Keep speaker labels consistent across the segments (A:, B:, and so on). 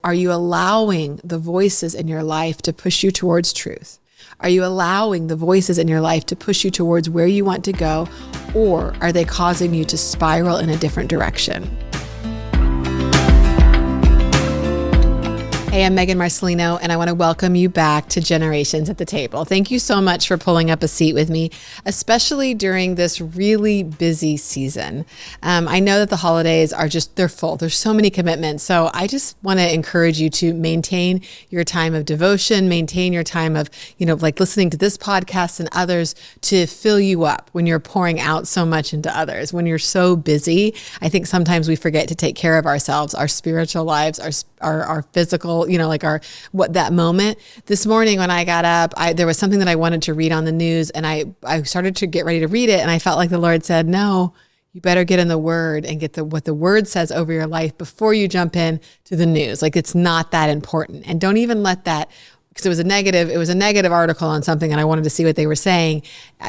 A: Are you allowing the voices in your life to push you towards truth? Are you allowing the voices in your life to push you towards where you want to go, or are they causing you to spiral in a different direction? Hey, I'm Megann Marcellino, and I want to welcome you back to Generations at the Table. Thank you so much for pulling up a seat with me, especially during this really busy season. I know that the holidays are they're full. There's so many commitments. So I just want to encourage you to maintain your time of devotion, maintain your time of, like listening to this podcast and others to fill you up when you're pouring out so much into others. When you're so busy, I think sometimes we forget to take care of ourselves, our spiritual lives, our physical, that moment. This morning when I got up, there was something that I wanted to read on the news, and I started to get ready to read it, and I felt like the Lord said, no, you better get in the Word and get what the Word says over your life before you jump in to the news. Like, it's not that important. And don't even let that, because it was a negative article on something, and I wanted to see what they were saying.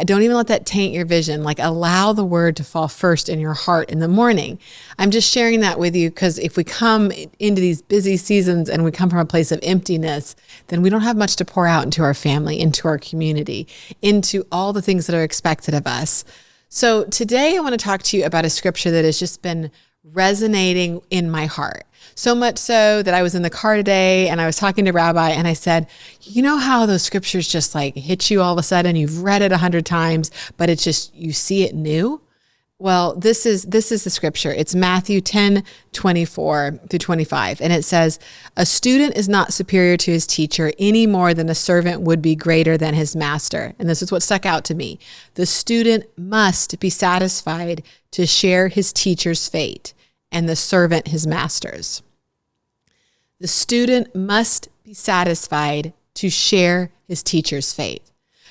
A: Don't even let that taint your vision. Like, allow the Word to fall first in your heart in the morning. I'm just sharing that with you because if we come into these busy seasons and we come from a place of emptiness, then we don't have much to pour out into our family, into our community, into all the things that are expected of us. So today I want to talk to you about a scripture that has just been resonating in my heart. So much so that I was in the car today and I was talking to Rabbi and I said, you know how those scriptures just like hit you all of a sudden? You've read it 100 times, but it's just, you see it new. Well, this is the scripture. It's Matthew 10:24-25. And it says, a student is not superior to his teacher any more than a servant would be greater than his master. And this is what stuck out to me. The student must be satisfied to share his teacher's fate, and the servant his master's. The student must be satisfied to share his teacher's fate.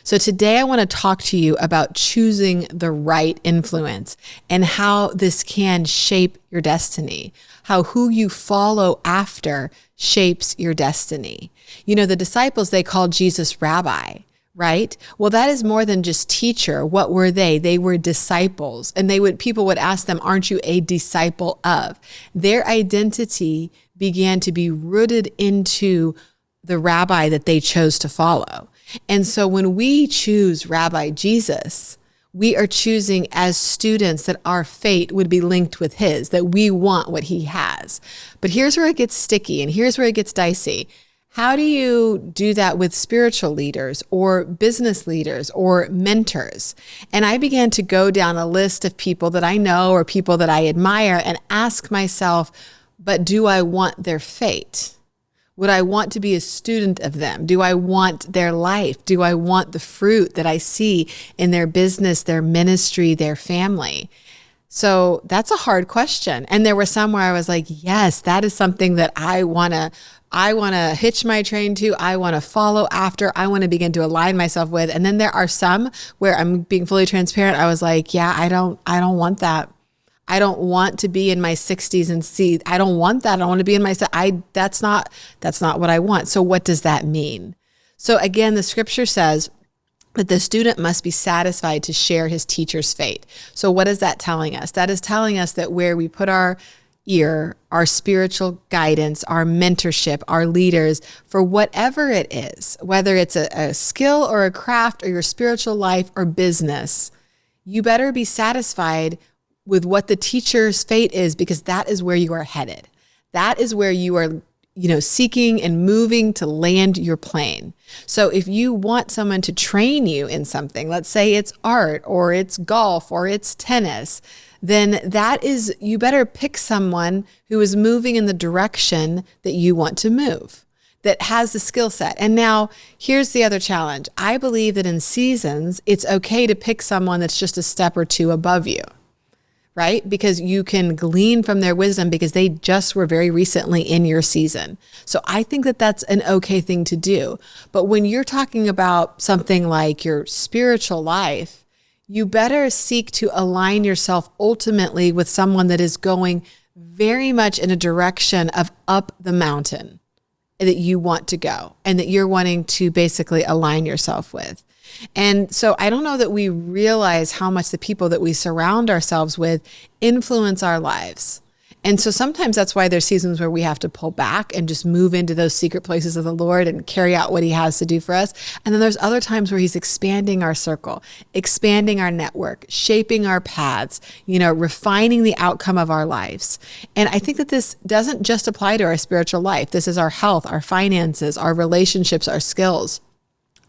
A: So today I want to talk to you about choosing the right influence and how this can shape your destiny, how who you follow after shapes your destiny. The disciples, they called Jesus Rabbi, right? Well, that is more than just teacher. What were they? They were disciples. And people would ask them, aren't you a disciple of? Their identity began to be rooted into the rabbi that they chose to follow. And so when we choose Rabbi Jesus, we are choosing as students that our fate would be linked with his, that we want what he has. But here's where it gets sticky and here's where it gets dicey. How do you do that with spiritual leaders or business leaders or mentors? And I began to go down a list of people that I know or people that I admire and ask myself, but do I want their fate? Would I want to be a student of them? Do I want their life? Do I want the fruit that I see in their business, their ministry, their family? So that's a hard question. And there were some where I was like, yes, that is something that I want to hitch my train to. I want to follow after. I want to begin to align myself with. And then there are some where I'm being fully transparent. I was like, yeah, I don't want that. I don't want to be in my 60s and see. I don't want that. I don't want to be in my. That's not what I want. So what does that mean? So again, the scripture says that the student must be satisfied to share his teacher's fate. So what is that telling us? That is telling us that where we put our ear, our spiritual guidance, our mentorship, our leaders, for whatever it is, whether it's a skill or a craft or your spiritual life or business, you better be satisfied with what the teacher's fate is, because that is where you are headed. That is where you are, seeking and moving to land your plane. So if you want someone to train you in something, let's say it's art or it's golf or it's tennis, then you better pick someone who is moving in the direction that you want to move, that has the skill set. And now here's the other challenge. I believe that in seasons, it's okay to pick someone that's just a step or two above you, right? Because you can glean from their wisdom because they just were very recently in your season. So I think that that's an okay thing to do. But when you're talking about something like your spiritual life, you better seek to align yourself ultimately with someone that is going very much in a direction of up the mountain that you want to go and that you're wanting to basically align yourself with. And so I don't know that we realize how much the people that we surround ourselves with influence our lives. And so sometimes that's why there's seasons where we have to pull back and just move into those secret places of the Lord and carry out what he has to do for us. And then there's other times where he's expanding our circle, expanding our network, shaping our paths, refining the outcome of our lives. And I think that this doesn't just apply to our spiritual life. This is our health, our finances, our relationships, our skills.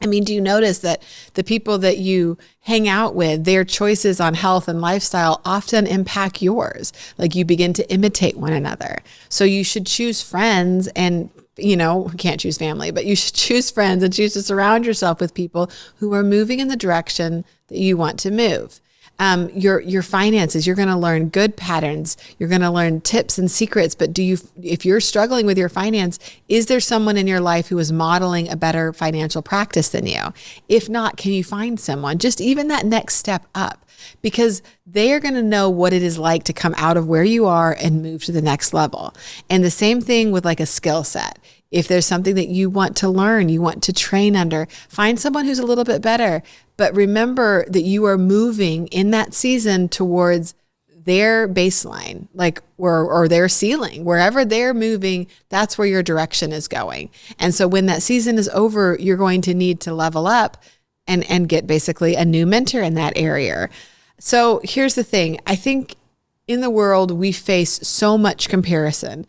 A: I mean, do you notice that the people that you hang out with, their choices on health and lifestyle often impact yours? Like you begin to imitate one another. So you should choose friends and, you can't choose family, but you should choose friends and choose to surround yourself with people who are moving in the direction that you want to move. Your finances, you're going to learn good patterns. You're going to learn tips and secrets. But if you're struggling with your finance, is there someone in your life who is modeling a better financial practice than you? If not, can you find someone? Just even that next step up, because they are going to know what it is like to come out of where you are and move to the next level. And the same thing with like a skill set. If there's something that you want to learn, you want to train under, find someone who's a little bit better. But remember that you are moving in that season towards their baseline, or their ceiling. Wherever they're moving, that's where your direction is going. And so when that season is over, you're going to need to level up and get basically a new mentor in that area. So here's the thing. I think in the world, we face so much comparison.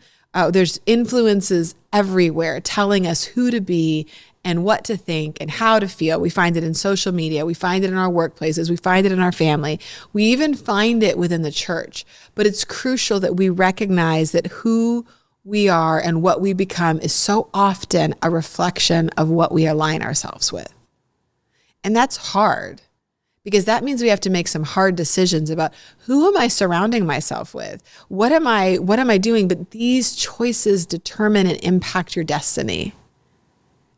A: There's influences everywhere telling us who to be and what to think and how to feel. We find it in social media. We find it in our workplaces. We find it in our family. We even find it within the church. But it's crucial that we recognize that who we are and what we become is so often a reflection of what we align ourselves with. And that's hard, because that means we have to make some hard decisions about who am I surrounding myself with? What am I doing? But these choices determine and impact your destiny.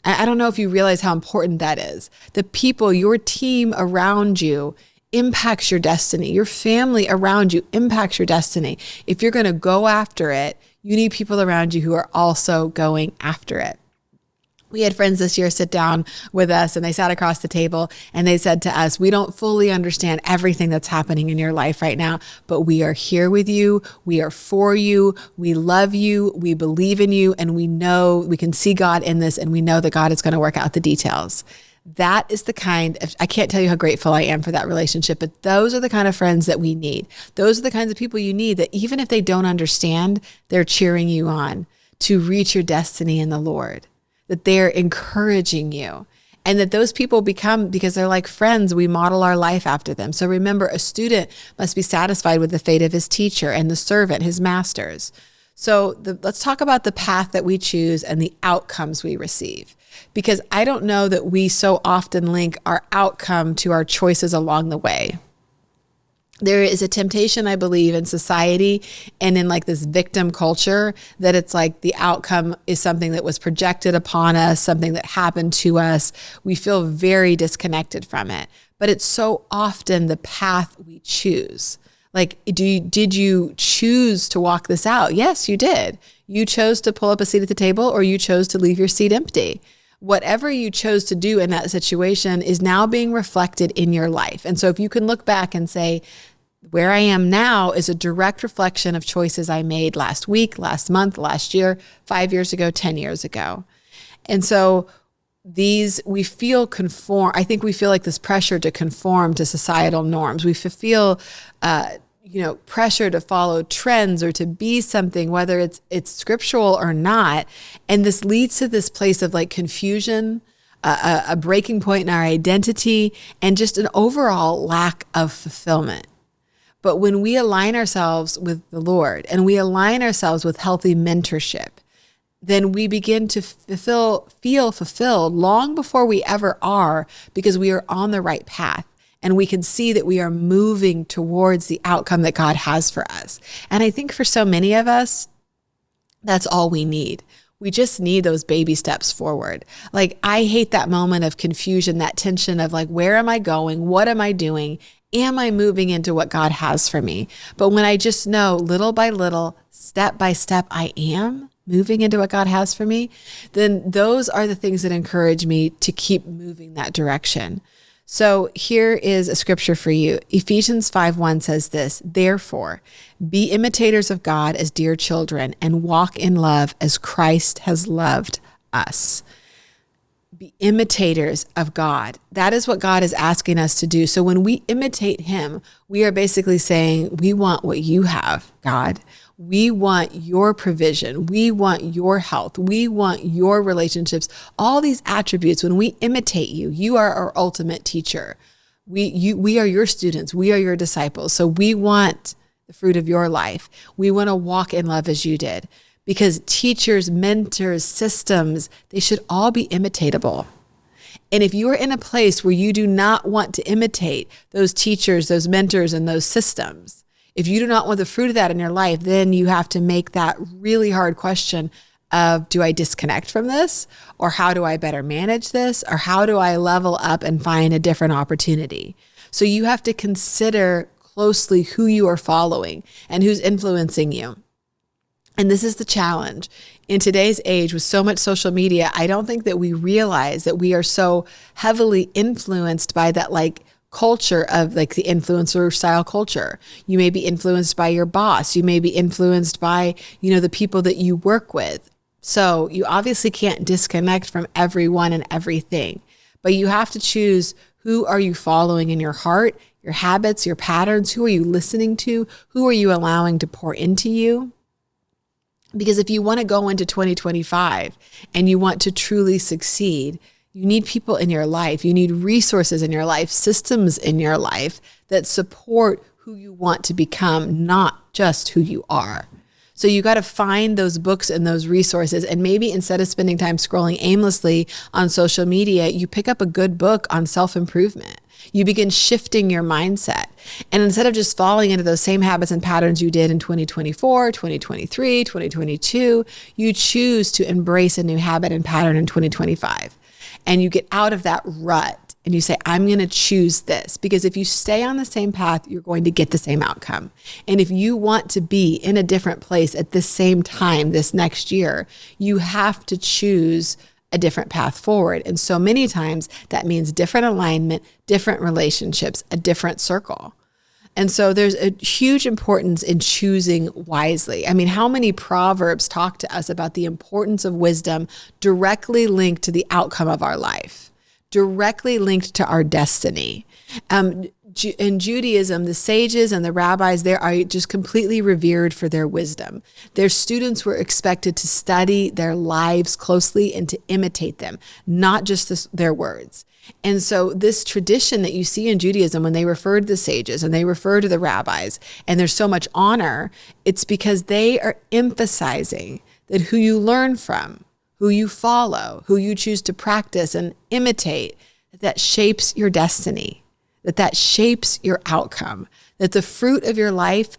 A: I don't know if you realize how important that is. The people, your team around you impacts your destiny. Your family around you impacts your destiny. If you're going to go after it, you need people around you who are also going after it. We had friends this year sit down with us, and they sat across the table and they said to us, we don't fully understand everything that's happening in your life right now, but we are here with you. We are for you. We love you. We believe in you. And we know we can see God in this, and we know that God is going to work out the details. That is the kind of, I can't tell you how grateful I am for that relationship, but those are the kind of friends that we need. Those are the kinds of people you need, that even if they don't understand, they're cheering you on to reach your destiny in the Lord. That they're encouraging you, and that those people become, because they're like friends, we model our life after them. So remember, a student must be satisfied with the fate of his teacher, and the servant his masters. So let's talk about the path that we choose and the outcomes we receive, because I don't know that we so often link our outcome to our choices along the way. There is a temptation, I believe, in society and in like this victim culture, that it's like the outcome is something that was projected upon us, something that happened to us. We feel very disconnected from it, but it's so often the path we choose. Like, did you choose to walk this out? Yes, you did. You chose to pull up a seat at the table, or you chose to leave your seat empty. Whatever you chose to do in that situation is now being reflected in your life. And so if you can look back and say, where I am now is a direct reflection of choices I made last week, last month, last year, 5 years ago, 10 years ago. And so we feel conform. I think we feel like this pressure to conform to societal norms. We feel pressure to follow trends or to be something, whether it's scriptural or not. And this leads to this place of like confusion, a breaking point in our identity, and just an overall lack of fulfillment. But when we align ourselves with the Lord and we align ourselves with healthy mentorship, then we begin to feel fulfilled long before we ever are, because we are on the right path. And we can see that we are moving towards the outcome that God has for us. And I think for so many of us, that's all we need. We just need those baby steps forward. Like, I hate that moment of confusion, that tension of like, where am I going? What am I doing? Am I moving into what God has for me? But when I just know little by little, step by step, I am moving into what God has for me, then those are the things that encourage me to keep moving that direction. So here is a scripture for you. Ephesians 5:1 says this, therefore, be imitators of God as dear children and walk in love as Christ has loved us. Be imitators of God. That is what God is asking us to do. So when we imitate him, we are basically saying, we want what you have, God. We want your provision. We want your health. We want your relationships. All these attributes, when we imitate you, you are our ultimate teacher. We are your students. We are your disciples. So we want the fruit of your life. We want to walk in love as you did. Because teachers, mentors, systems, they should all be imitatable. And if you are in a place where you do not want to imitate those teachers, those mentors, and those systems, if you do not want the fruit of that in your life, then you have to make that really hard question of, do I disconnect from this? Or how do I better manage this? Or how do I level up and find a different opportunity? So you have to consider closely who you are following and who's influencing you. And this is the challenge. In today's age, with so much social media, I don't think that we realize that we are so heavily influenced by that culture of the influencer style culture. You may be influenced by your boss. You may be influenced by, the people that you work with. So you obviously can't disconnect from everyone and everything, but you have to choose, who are you following in your heart, your habits, your patterns? Who are you listening to? Who are you allowing to pour into you? Because if you want to go into 2025 and you want to truly succeed, you need people in your life. You need resources in your life, systems in your life that support who you want to become, not just who you are. So you got to find those books and those resources. And maybe instead of spending time scrolling aimlessly on social media, you pick up a good book on self-improvement. You begin shifting your mindset. And instead of just falling into those same habits and patterns you did in 2024, 2023, 2022, you choose to embrace a new habit and pattern in 2025. And you get out of that rut and you say, I'm going to choose this. Because if you stay on the same path, you're going to get the same outcome. And if you want to be in a different place at the same time this next year, you have to choose a different path forward. And so many times that means different alignment, different relationships, a different circle. And so there's a huge importance in choosing wisely. I mean, how many Proverbs talk to us about the importance of wisdom directly linked to the outcome of our life, directly linked to our destiny? In Judaism, the sages and the rabbis, they are just completely revered for their wisdom. Their students were expected to study their lives closely and to imitate them, not just their words. And so this tradition that you see in Judaism, when they refer to the sages and they refer to the rabbis, and there's so much honor, it's because they are emphasizing that who you learn from, who you follow, who you choose to practice and imitate, that shapes your destiny, that shapes your outcome, that the fruit of your life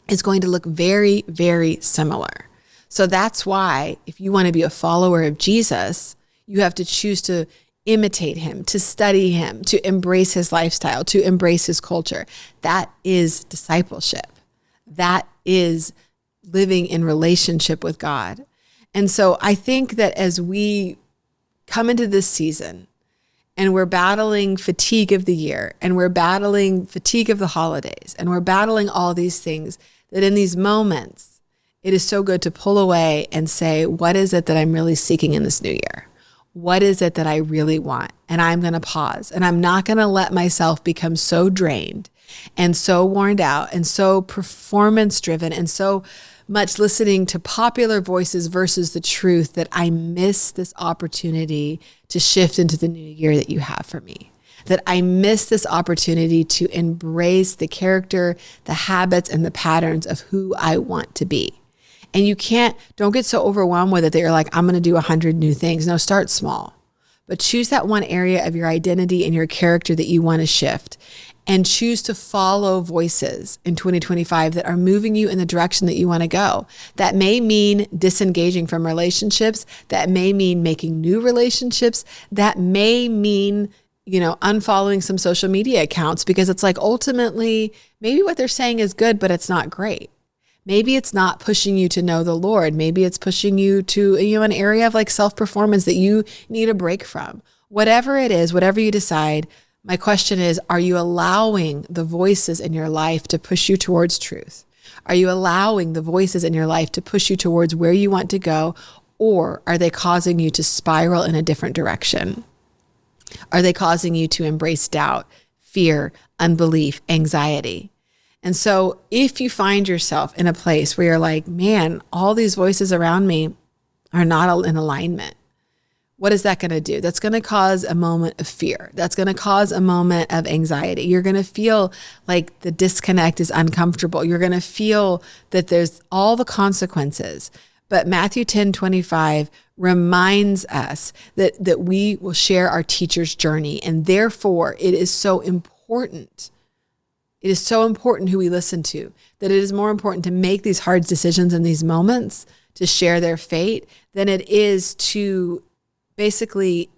A: is going to look very, very similar. So that's why if you want to be a follower of Jesus, you have to choose to imitate him, to study him, to embrace his lifestyle, to embrace his culture. That is discipleship. That is living in relationship with God. And so I think that as we come into this season and we're battling fatigue of the year and we're battling fatigue of the holidays and we're battling all these things, that in these moments, it is so good to pull away and say, what is it that I'm really seeking in this new year? What is it that I really want? And I'm going to pause, and I'm not going to let myself become so drained and so worn out and so performance driven and so much listening to popular voices versus the truth that I miss this opportunity to shift into the new year that you have for me. That I miss this opportunity to embrace the character, the habits, and the patterns of who I want to be. And don't get so overwhelmed with it that you're like, I'm going to do 100 new things. No, start small, but choose that one area of your identity and your character that you want to shift, and choose to follow voices in 2025 that are moving you in the direction that you want to go. That may mean disengaging from relationships. That may mean making new relationships. That may mean, unfollowing some social media accounts, because it's like, ultimately, maybe what they're saying is good, but it's not great. Maybe it's not pushing you to know the Lord. Maybe it's pushing you to, an area of self-performance that you need a break from. Whatever it is, whatever you decide, My question is, are you allowing the voices in your life to push you towards truth? Are you allowing the voices in your life to push you towards where you want to go? Or are they causing you to spiral in a different direction? Are they causing you to embrace doubt, fear, unbelief, anxiety? And so if you find yourself in a place where you're like, man, all these voices around me are not in alignment, what is that going to do? That's going to cause a moment of fear. That's going to cause a moment of anxiety. You're going to feel like the disconnect is uncomfortable. You're going to feel that there's all the consequences. But Matthew 10:25 reminds us that we will share our teacher's journey. And therefore, it is so important. It is so important who we listen to, that it is more important to make these hard decisions in these moments, to share their fate, than it is to basically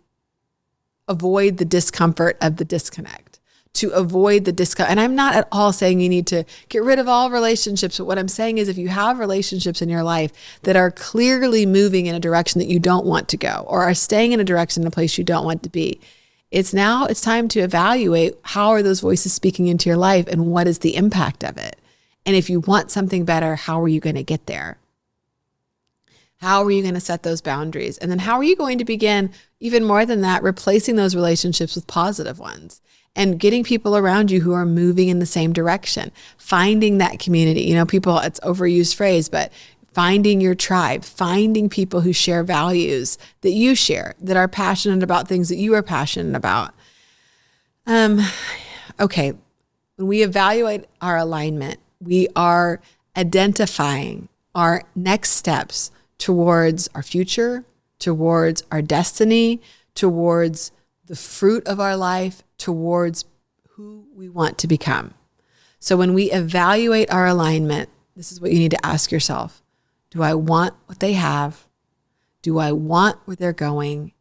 A: avoid the discomfort of the disconnect, to avoid the discomfort. And I'm not at all saying you need to get rid of all relationships, but what I'm saying is if you have relationships in your life that are clearly moving in a direction that you don't want to go, or are staying in a direction, in a place you don't want to be, it's time to evaluate how are those voices speaking into your life and what is the impact of it. And if you want something better, how are you going to get there? How are you going to set those boundaries? And then how are you going to begin, even more than that, replacing those relationships with positive ones and getting people around you who are moving in the same direction, finding that community. You know, people, it's overused phrase, but finding your tribe, finding people who share values that you share, that are passionate about things that you are passionate about. Okay, when we evaluate our alignment, we are identifying our next steps towards our future, towards our destiny, towards the fruit of our life, towards who we want to become. So when we evaluate our alignment, this is what you need to ask yourself. Do I want what they have? Do I want where they're going?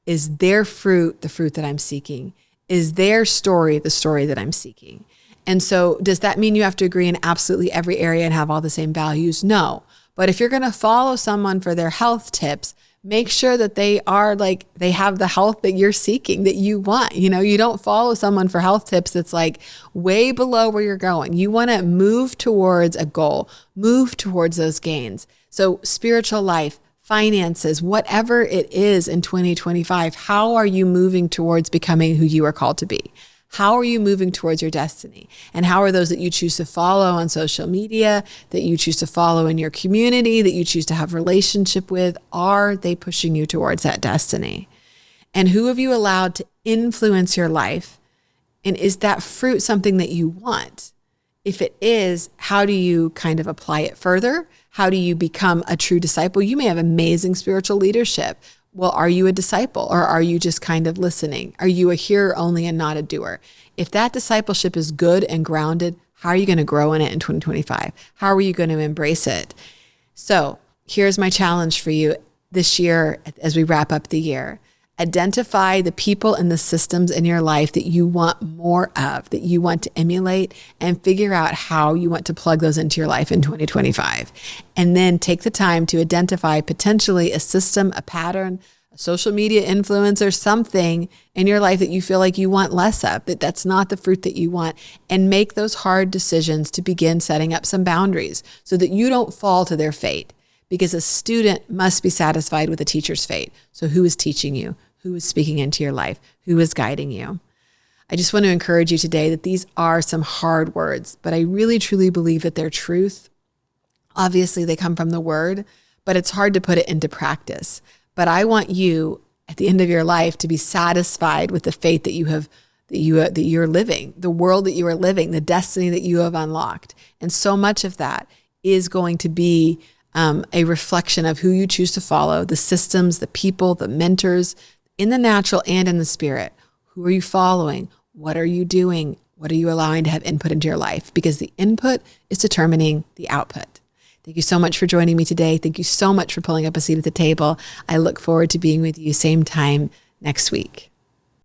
A: Is their fruit the fruit that I'm seeking? Is their story the story that I'm seeking? And so does that mean you have to agree in absolutely every area and have all the same values? No. But if you're going to follow someone for their health tips, make sure that they have the health that you're seeking, that you want. You know, you don't follow someone for health tips that's like way below where you're going. You want to move towards a goal, move towards those gains. So spiritual life, finances, whatever it is in 2025, how are you moving towards becoming who you are called to be? How are you moving towards your destiny? And how are those that you choose to follow on social media, that you choose to follow in your community, that you choose to have relationship with, are they pushing you towards that destiny? And who have you allowed to influence your life? And is that fruit something that you want? If it is, how do you kind of apply it further? How do you become a true disciple? You may have amazing spiritual leadership. Well, are you a disciple, or are you just kind of listening? Are you a hearer only and not a doer? If that discipleship is good and grounded, how are you going to grow in it in 2025? How are you going to embrace it? So here's my challenge for you this year as we wrap up the year. Identify the people and the systems in your life that you want more of, that you want to emulate, and figure out how you want to plug those into your life in 2025. And then take the time to identify potentially a system, a pattern, a social media influencer, something in your life that you feel like you want less of, that's not the fruit that you want, and make those hard decisions to begin setting up some boundaries so that you don't fall to their fate. Because a student must be satisfied with a teacher's fate. So who is teaching you? Who is speaking into your life? Who is guiding you? I just want to encourage you today that these are some hard words, but I really, truly believe that they're truth. Obviously, they come from the word, but it's hard to put it into practice. But I want you at the end of your life to be satisfied with the faith that you're living, the world that you are living, the destiny that you have unlocked. And so much of that is going to be a reflection of who you choose to follow, the systems, the people, the mentors, in the natural and in the spirit. Who are you following? What are you doing? What are you allowing to have input into your life? Because the input is determining the output. Thank you so much for joining me today. Thank you so much for pulling up a seat at the table. I look forward to being with you same time next week.